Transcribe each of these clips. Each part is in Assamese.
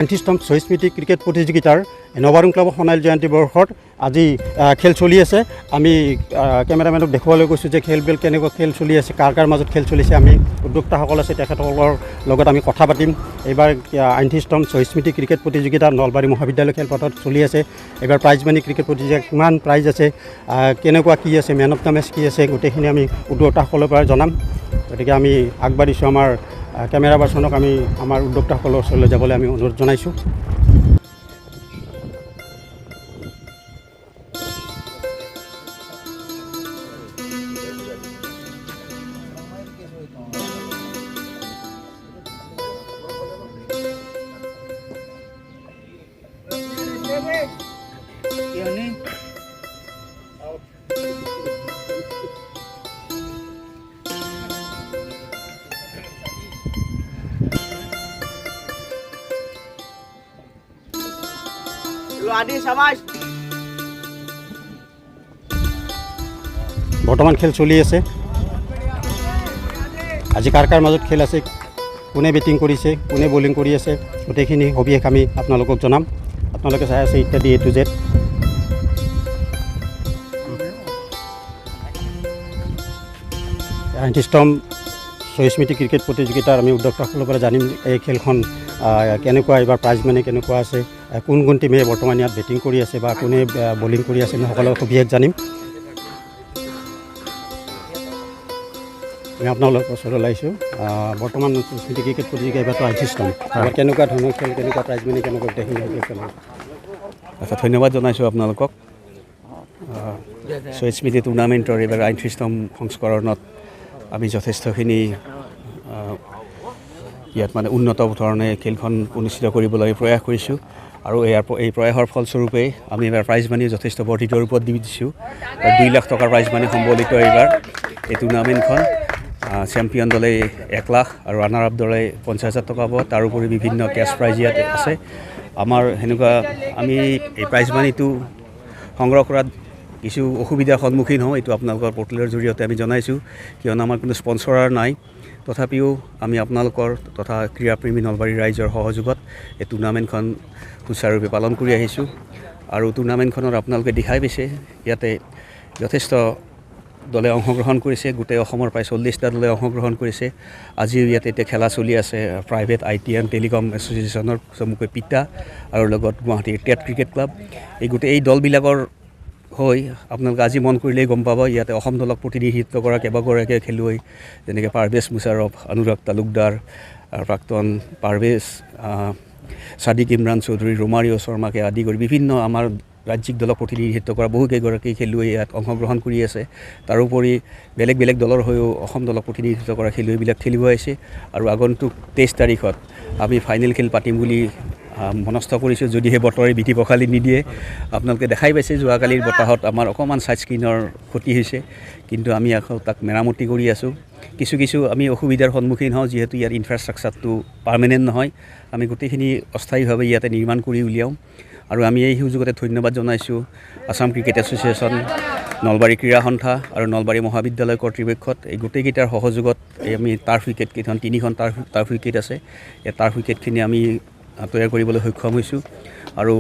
আইনথিস্তম শহীদ স্মৃতি ক্ৰিকেট প্ৰতিযোগিতাৰ নৱাৰুং ক্লাবৰ সোণালী জয়ন্তী বৰ্ষত আজি খেল চলি আছে। আমি কেমেৰামেনক দেখুৱাবলৈ গৈছোঁ যে খেলবিল কেনেকুৱা খেল চলি আছে, কাৰ কাৰ মাজত খেল চলিছে। আমি উদ্যোক্তাসকল আছে, তেখেতসকলৰ লগত আমি কথা পাতিম। এইবাৰ আইনথিস্তম শহীদ স্মৃতি ক্ৰিকেট প্ৰতিযোগিতা নলবাৰী মহাবিদ্যালয় খেলপথাৰত চলি আছে। এইবাৰ প্ৰাইজ মানি ক্ৰিকেট প্ৰতিযোগিতা কিমান প্ৰাইজ আছে, কেনেকুৱা কি আছে, মেন অফ দ্য মেচ কি আছে, গোটেইখিনি আমি উদ্যোক্তাসকলৰ পৰা জনাম। গতিকে আমি আগবাঢ়িছোঁ। আমাৰ কেমেৰা পাৰ্চনক আমি আমাৰ উদ্যোক্তাসকলৰ ওচৰলৈ যাবলৈ আমি অনুৰোধ জনাইছোঁ। বৰ্তমান খেল চলি আছে। আজি কাৰ কাৰ মাজত খেল আছে, কোনে বেটিং কৰিছে, কোনে বলিং কৰি আছে, গোটেইখিনি সবিশেষ আমি আপোনালোকক জনাম। আপোনালোকে চাই আছে ইত্যাদি A to Z। আইনথিস্তম শহীদ স্মৃতি ক্ৰিকেট প্ৰতিযোগিতাৰ আমি উদ্যোক্তাসকলৰ পৰা জানিম এই খেলখন কেনেকুৱা, এইবাৰ প্ৰাইজ মানে কেনেকুৱা আছে, কোন কোন টিমে বৰ্তমান ইয়াত বেটিং কৰি আছে বা কোনে বলিং কৰি আছে, আমি সকলোকে সবিশেষ জানিম। আমি আপোনালোকৰ ওচৰলৈ আহিছোঁ। বৰ্তমান স্মৃতি ক্ৰিকেট প্ৰতিযোগিতা এইবাৰতো আইনথিস্তম, কেনেকুৱা ধৰণৰ খেল, কেনেকুৱা প্ৰাইজ মানে কেনেকুৱা গোটেইখিনি খেল। আচ্ছা, ধন্যবাদ জনাইছোঁ আপোনালোকক। শহীদ স্মৃতি টুৰ্ণামেণ্টৰ এইবাৰ আইনথিস্তম সংস্কৰণত আমি যথেষ্টখিনি ইয়াত মানে উন্নত ধৰণে খেলখন অনুষ্ঠিত কৰিবলৈ প্ৰয়াস কৰিছোঁ। আৰু এই প্ৰয়াসৰ ফলস্বৰূপে আমি এইবাৰ প্ৰাইজ মানি যথেষ্ট বৰ্ধিত ৰূপত দি দিছোঁ। 2 লাখ টকাৰ প্ৰাইজ মানি সম্বলিত এইবাৰ এই টুৰ্ণামেণ্টখন। চেম্পিয়ন দলে 1 লাখ আৰু ৰানাৰ আপ দলে 50,000 টকা পাব। তাৰোপৰি বিভিন্ন কেছ প্ৰাইজ ইয়াত আছে। আমাৰ সেনেকুৱা আমি এই প্ৰাইজ মানিটো সংগ্ৰহ কৰাত কিছু অসুবিধাৰ সন্মুখীন হওঁ, এইটো আপোনালোকৰ পৰ্টেলৰ জৰিয়তে আমি জনাইছোঁ, কিয়নো আমাৰ কোনো স্পনচৰাৰ নাই। তথাপিও আমি আপোনালোকৰ তথা ক্ৰীড়াপ্ৰেমী নলবাৰী ৰাইজৰ সহযোগত এই টুৰ্ণামেণ্টখন সুচাৰুৰূপে পালন কৰি আহিছোঁ। আৰু টুৰ্ণামেণ্টখনত আপোনালোকে দেখাই পাইছে ইয়াতে যথেষ্ট দলে অংশগ্ৰহণ কৰিছে। গোটেই অসমৰ প্ৰায় 40টা দলে অংশগ্ৰহণ কৰিছে। আজিও ইয়াতে এতিয়া খেলা চলি আছে প্ৰাইভেট IT এণ্ড টেলিকম এছ'চিয়েশ্যনৰ চমুকৈ পিটা আৰু লগত গুৱাহাটীৰ টেট ক্ৰিকেট ক্লাব। এই দলবিলাকৰ হৈ আপোনালোকে আজি মন কৰিলেই গম পাব ইয়াতে অসম দলক প্ৰতিনিধিত্ব কৰা কেইবাগৰাকীয়ে খেলুৱৈ, যেনেকৈ পাৰভেজ মুছাৰফ, অনুৰাগ তালুকদাৰ, প্ৰাক্তন পাৰভেজ, ছাদিক ইমৰান চৌধুৰী, ৰোমাৰিঅ' শৰ্মাকে আদি কৰি বিভিন্ন আমাৰ ৰাজ্যিক দলক প্ৰতিনিধিত্ব কৰা বহুকেইগৰাকী খেলুৱৈ ইয়াত অংশগ্ৰহণ কৰি আছে। তাৰোপৰি বেলেগ বেলেগ দলৰ হৈও অসম দলক প্ৰতিনিধিত্ব কৰা খেলুৱৈবিলাক খেলিব আহিছে। আৰু আগন্তুক 23 তাৰিখত আমি ফাইনেল খেল পাতিম বুলি মনস্থ কৰিছোঁ, যদিহে বতৰে বিধি পখালি নিদিয়ে। আপোনালোকে দেখাই পাইছে যোৱাকালিৰ বতাহত আমাৰ অকণমান ছাইড স্ক্ৰীনৰ ক্ষতি হৈছে, কিন্তু আমি আকৌ তাক মেৰামতি কৰি আছোঁ। কিছু আমি অসুবিধাৰ সন্মুখীন হওঁ, যিহেতু ইয়াৰ ইনফ্ৰাষ্ট্ৰাকচাৰটো পাৰ্মানেণ্ট নহয়। আমি গোটেইখিনি অস্থায়ীভাৱে ইয়াতে নিৰ্মাণ কৰি উলিয়াওঁ। আৰু আমি এই সুযোগতে ধন্যবাদ জনাইছোঁ আছাম ক্ৰিকেট এছ'চিয়েশ্যন, নলবাৰী ক্ৰীড়া সন্থা আৰু নলবাৰী মহাবিদ্যালয় কৰ্তৃপক্ষত। এই গোটেইকেইটাৰ সহযোগত আমি টাৰ্ফ উইকেট কেইখন 3খন টাৰ্ফ উইকেট আছে, এই টাৰ্ফ উইকেটখিনি আমি তৈয়াৰ কৰিবলৈ সক্ষম হৈছোঁ। আৰু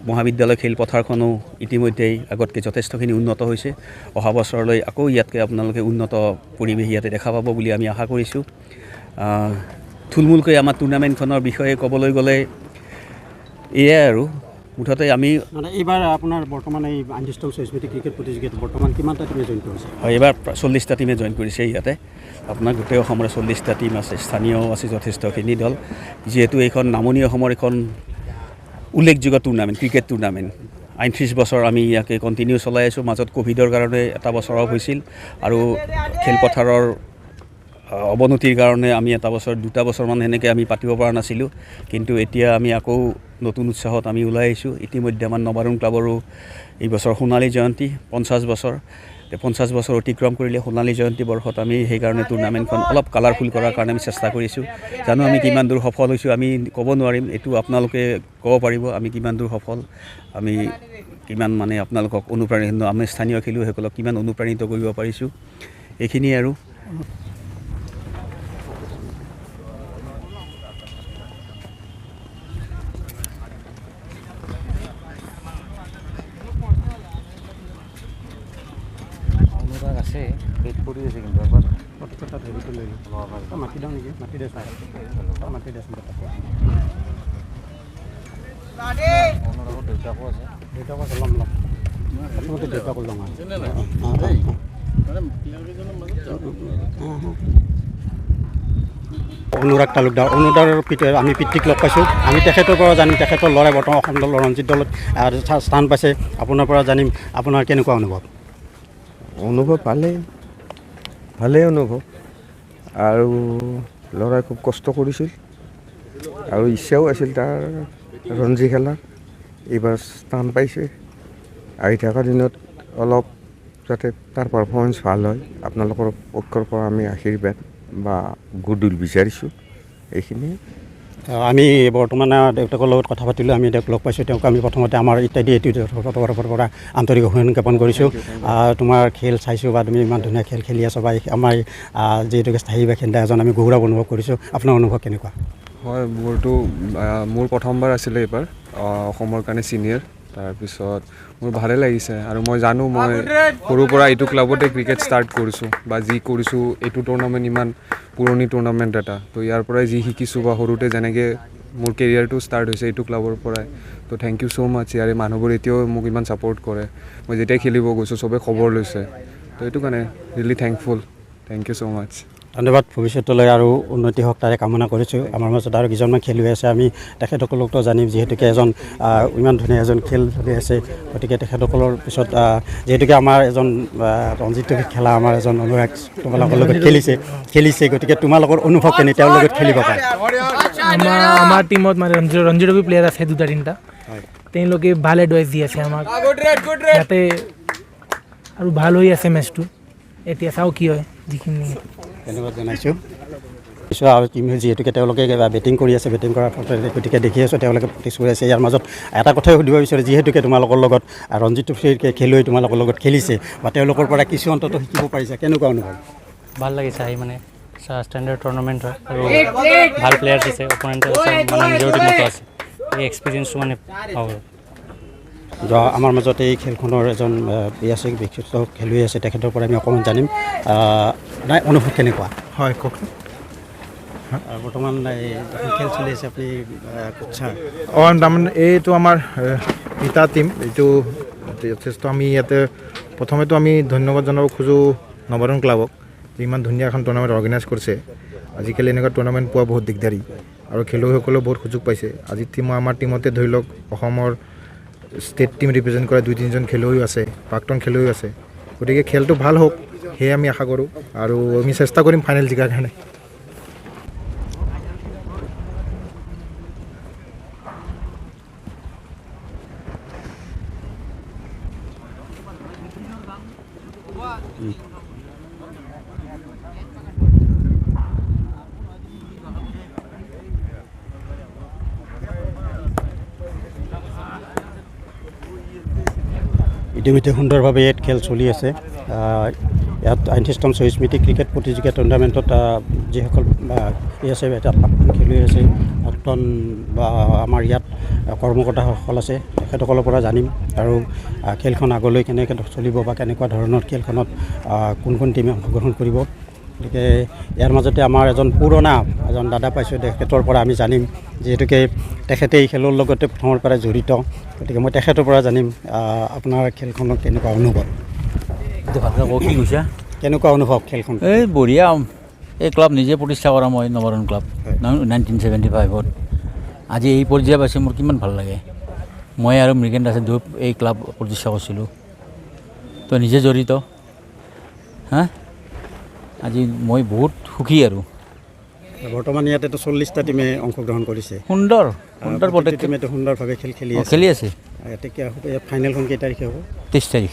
মহাবিদ্যালয় খেলপথাৰখনো ইতিমধ্যেই আগতকৈ যথেষ্টখিনি উন্নত হৈছে। অহা বছৰলৈ আকৌ ইয়াতকৈ আপোনালোকে উন্নত পৰিৱেশ ইয়াতে দেখা পাব বুলি আমি আশা কৰিছোঁ। থুলমূলকৈ আমাৰ টুৰ্ণামেণ্টখনৰ বিষয়ে ক'বলৈ গ'লে এয়াই আৰু মুঠতে আমি মানে এইবাৰ আপোনাৰ বৰ্তমান এই আইনথিস্তম শহীদ স্মৃতি ক্ৰিকেট প্ৰতিযোগিতাত বৰ্তমান কিমানটা টিমে জইন কৰিছে? হয়, এইবাৰ 40টা টিমে জইন কৰিছে ইয়াতে। আপোনাৰ গোটেই অসমৰে 40টা টিম আছে, স্থানীয় আছে যথেষ্টখিনি দল। যিহেতু এইখন নামনি অসমৰ এখন উল্লেখযোগ্য টুৰ্ণামেণ্ট, ক্ৰিকেট টুৰ্ণামেণ্ট। 39 বছৰ আমি ইয়াকে কণ্টিনিউ চলাই আছোঁ। মাজত ক'ভিডৰ কাৰণে এটা বছৰ অফ হৈছিল আৰু খেলপথাৰৰ অৱনতিৰ কাৰণে আমি এটা বছৰ 2টা বছৰমান সেনেকৈ আমি পাতিব পৰা নাছিলোঁ। কিন্তু এতিয়া আমি আকৌ নতুন উৎসাহত আমি ওলাই আহিছোঁ। ইতিমধ্যে আমাৰ নৱাৰুং ক্লাবৰো এই বছৰ সোণালী জয়ন্তী 50 বছৰ। 50 বছৰ অতিক্ৰম কৰিলে সোণালী জয়ন্তী বৰ্ষত আমি সেইকাৰণে টুৰ্ণামেণ্টখন অলপ কালাৰফুল কৰাৰ কাৰণে আমি চেষ্টা কৰিছোঁ। জানো আমি কিমান দূৰ সফল হৈছোঁ আমি ক'ব নোৱাৰিম, এইটো আপোনালোকে ক'ব পাৰিব আমি কিমান দূৰ সফল, আমি কিমান মানে আপোনালোকক অনুপ্ৰাণিত, আমি স্থানীয় খেলুৱৈসকলক কিমান অনুপ্ৰাণিত কৰিব পাৰিছোঁ, এইখিনিয়ে আৰু। পেট পৰি আছে কিন্তু এবাৰ তাত হেৰিটো লৈ লওঁ মাটি দিওঁ নেকি মাটি দে চাই মাটি দেচোন অনুৰাগৰ দেউতাকো আছে দেউতাকো আছে ল'ম প্ৰথমতে দেউতাকো ল'ম অনুৰাগ তালুকদাৰ অনুৰাগৰ আমি পিতৃক লগ পাইছোঁ আমি তেখেতৰ পৰা জানিম তেখেতৰ ল'ৰাই বৰ্তমান অসম দল ৰঞ্জিত দলত স্থান পাইছে আপোনাৰ পৰা জানিম আপোনাৰ কেনেকুৱা অনুভৱ অনুভৱ ভালেই অনুভৱ আৰু ল'ৰাই খুব কষ্ট কৰিছিল আৰু ইচ্ছাও আছিল তাৰ ৰঞ্জী খেলাৰ এইবাৰ স্থান পাইছে আহি থকা দিনত অলপ যাতে তাৰ পাৰফৰ্মেঞ্চ ভাল হয় আপোনালোকৰ পক্ষৰ পৰা আমি আশীৰ্বাদ বা গুড উইল বিচাৰিছোঁ এইখিনিয়ে আমি বৰ্তমান দেউতাকৰ লগত কথা পাতিলোঁ আমি তেওঁক লগ পাইছোঁ তেওঁক আমি প্ৰথমতে আমাৰ ইত্যাদি এইটো তৰফৰ পৰা আন্তৰিক অভিনন্দন জ্ঞাপন কৰিছোঁ তোমাৰ খেল চাইছোঁ বা তুমি ইমান ধুনীয়া খেল খেলি আছা বা আমাৰ যিহেতুকে স্থায়ী বাসিন্দা এজন আমি গৌৰৱ অনুভৱ কৰিছোঁ আপোনাৰ অনুভৱ কেনেকুৱা হয় মোৰ প্ৰথমবাৰ আছিলে এইবাৰ অসমৰ কাৰণে ছিনিয়ৰ তাৰপিছত মোৰ ভালে লাগিছে আৰু মই জানো মই সৰুৰ পৰা এইটো ক্লাবতে ক্ৰিকেট ষ্টাৰ্ট কৰিছোঁ বা যি কৰিছোঁ এইটো টুৰ্ণামেণ্ট ইমান পুৰণি টুৰ্ণামেণ্ট এটা তো ইয়াৰ পৰাই যি শিকিছোঁ বা সৰুতে যেনেকৈ মোৰ কেৰিয়াৰটো ষ্টাৰ্ট হৈছে এইটো ক্লাবৰ পৰাই তো থেংক ইউ ছ' মাছ ইয়াৰে মানুহবোৰ এতিয়াও মোক ইমান ছাপোৰ্ট কৰে মই যেতিয়াই খেলিব গৈছোঁ চবেই খবৰ লৈছে তো এইটো কাৰণে really thankful thank you so' much ধন্যবাদ ভৱিষ্যতলৈ আৰু উন্নতি হওক তাৰে কামনা কৰিছোঁ আমাৰ মাজত আৰু কেইজনমান খেলুৱৈ আছে আমি তেখেতসকলকতো জানিম যিহেতুকে ইমান ধুনীয়া এজন খেল চলি আছে গতিকে তেখেতসকলৰ পিছত যিহেতুকে আমাৰ এজন ৰঞ্জিত ট্ৰফী খেলা আমাৰ এজন অনুৰাগ তোমালোকৰ লগত খেলিছে গতিকে তোমালোকৰ অনুভৱ কেনে তেওঁৰ লগত খেলিব পাৰে আমাৰ টিমত মানে ৰঞ্জি ট্ৰফী প্লেয়াৰ আছে 2-3টা তেওঁলোকে ভাল এডভাইচ দি আছে আমাক যাতে আৰু ভাল হৈ আছে মেচটো এতিয়া চাওঁ কি হয় যিখিনি ধন্যবাদ জনাইছোঁ আৰু টিম যিহেতুকে তেওঁলোকে বেটিং কৰি আছে বেটিং কৰাৰ ফলত গতিকে দেখি আছোঁ তেওঁলোকে প্ৰেক্টিছ কৰি আছে ইয়াৰ মাজত এটা কথাই সুধিব বিচাৰোঁ যিহেতুকে তোমালোকৰ লগত ৰঞ্জিত ট্ৰফীৰ খেলুৱৈ তোমালোকৰ লগত খেলিছে বা তেওঁলোকৰ পৰা কিছু অন্তত শিকিব পাৰিছে কেনেকুৱা অনুভৱ ভাল লাগিছে আহি মানে ষ্টেণ্ডাৰ্ড টুৰ্ণামেণ্ট হয় আৰু ভাল প্লেয়াৰ্ছ আছে অপনেণ্ট আছে মানে নিজৰ টিমতো আছে এই এক্সপিৰিয়েঞ্চটো মানে পাওঁ আমাৰ মাজত এই খেলখনৰ এজন আছে বিশিষ্ট খেলুৱৈ আছে তেখেতৰ পৰা আমি অকণমান জানিম নাই অনুভৱ কেনেকুৱা হয় কওকচোন বৰ্তমান খেল চলি আছে আপুনি তাৰমানে এইটো আমাৰ দুটা টীম এইটো যথেষ্ট আমি ইয়াতে প্ৰথমেতো আমি ধন্যবাদ জনাব খোজোঁ নৱৰণ ক্লাবক যে ইমান ধুনীয়া এখন টুৰ্ণামেণ্ট অৰ্গেনাইজ কৰিছে আজিকালি এনেকুৱা টুৰ্ণামেণ্ট পোৱা বহুত দিগদাৰী আৰু খেলুৱৈসকলেও বহুত সুযোগ পাইছে আজি আমাৰ টিমতে ধৰি লওক অসমৰ ষ্টেট টিম ৰিপ্ৰেজেণ্ট কৰা 2-3জন খেলুৱৈও আছে প্ৰাক্তন খেলুৱৈও আছে গতিকে খেলটো ভাল হওক সেয়ে আমি আশা কৰোঁ আৰু আমি চেষ্টা কৰিম ফাইনেল জিকাৰ কাৰণে ইতিমধ্যে সুন্দৰভাৱে ইয়াত খেল চলি আছে ইয়াত 38তম স্মৃতি ক্ৰিকেট প্ৰতিযোগিতা টুৰ্ণামেণ্টত যিসকল আছে এটা প্ৰাক্তন খেলুৱৈ আছে প্ৰাক্তন বা আমাৰ ইয়াত কৰ্মকৰ্তাসকল আছে তেখেতসকলৰ পৰা জানিম আৰু খেলখন আগলৈ কেনেকৈ চলিব বা কেনেকুৱা ধৰণৰ খেলখনত কোন কোন টিমে অংশগ্ৰহণ কৰিব গতিকে ইয়াৰ মাজতে আমাৰ এজন পুৰণা এজন দাদা পাইছোঁ তেখেতৰ পৰা আমি জানিম যিহেতুকে তেখেতে এই খেলৰ লগতে প্ৰথমৰ পৰাই জড়িত গতিকে মই তেখেতৰ পৰা জানিম আপোনাৰ খেলখনত কেনেকুৱা অনুভৱ ভালকৈ কওঁ কি কৈছা কেনেকুৱা অনুভৱ খেলখন এই বঢ়িয়া এই ক্লাব নিজে প্ৰতিষ্ঠা কৰা মই নৱৰণ ক্লাব 1975ত আজি এই পৰ্যায় পাইছোঁ মোৰ কিমান ভাল লাগে মই আৰু মৃগেন দাসে দুই এই ক্লাব প্ৰতিষ্ঠা কৰিছিলোঁ তো নিজে জড়িত হা আজি মই বহুত সুখী আৰু বৰ্তমান ইয়াতেতো 40টা টিমে অংশগ্ৰহণ কৰিছে সুন্দৰ পদক্ষেপ টিমেতো সুন্দৰভাৱে খেলি আছে তেতিয়া ফাইনেলখন কেই তাৰিখে হ'ব 23 তাৰিখ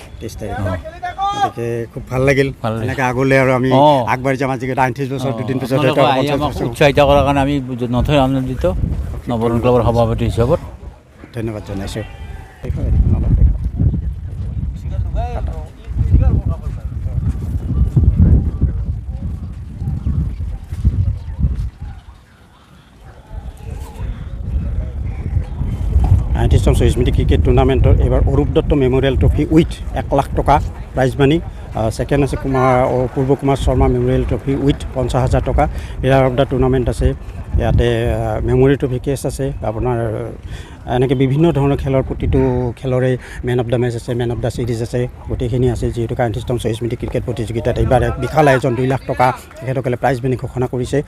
গতিকে খুব ভাল লাগিল এনেকৈ আগলৈ আৰু আমি আগবাঢ়ি যাম আজিকালি 38 বছৰ দুদিন পিছত উৎসাহিত কৰাৰ কাৰণে আমি নথৈ আনন্দিত নৱৰণ ক্লাবৰ সভাপতি হিচাপত ধন্যবাদ জনাইছোঁ স্মৃতি ক্ৰিকেট টুৰ্ণামেণ্টৰ এইবাৰ Arup Dutta memorial trophy with 1 lakh টকা প্ৰাইজ মানি ছেকেণ্ড আছে Purba Kumar Sharma memorial trophy with 50,000 টকা। প্লেয়াৰ অফ দ্য টুৰ্ণামেণ্ট আছে, ইয়াতে মেমৰি ট্ৰফি কেছ আছে, আপোনাৰ এনেকৈ বিভিন্ন ধৰণৰ খেলৰ প্ৰতিটো খেলৰে মেন অফ দ্য মেচ আছে, মেন অফ দ্য ছিৰিজ আছে, গোটেইখিনি আছে। যিহেতু কাইণ্টষ্টন চহীদ স্মৃতি ক্ৰিকেট প্ৰতিযোগিতাত এইবাৰ এক বিশাল আয়োজন 2 লাখ টকা তেখেতসকলে প্ৰাইজ মানি ঘোষণা কৰিছে।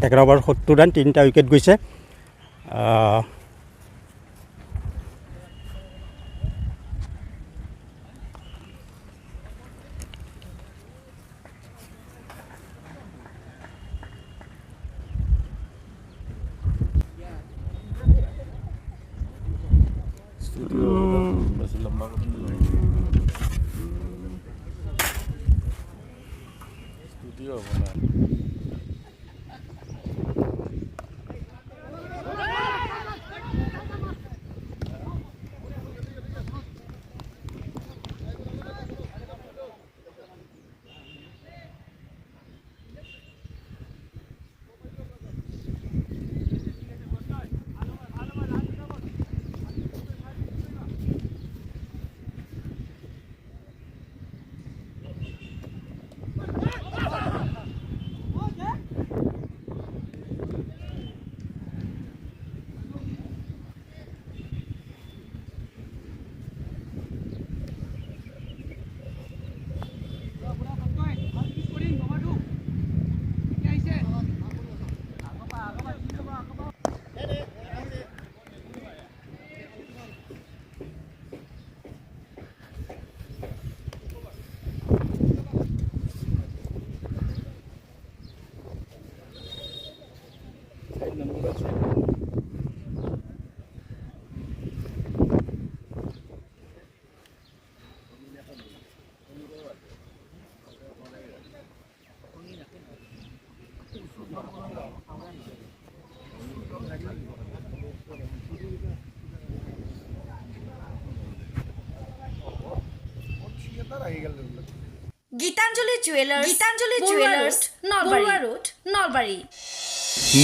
এক অভাৰ 70 ৰান, 3টা উইকেট গৈছে। Gitanjali jewellers Nalbari.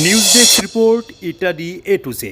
News desk report ইত্যাদি A to Z।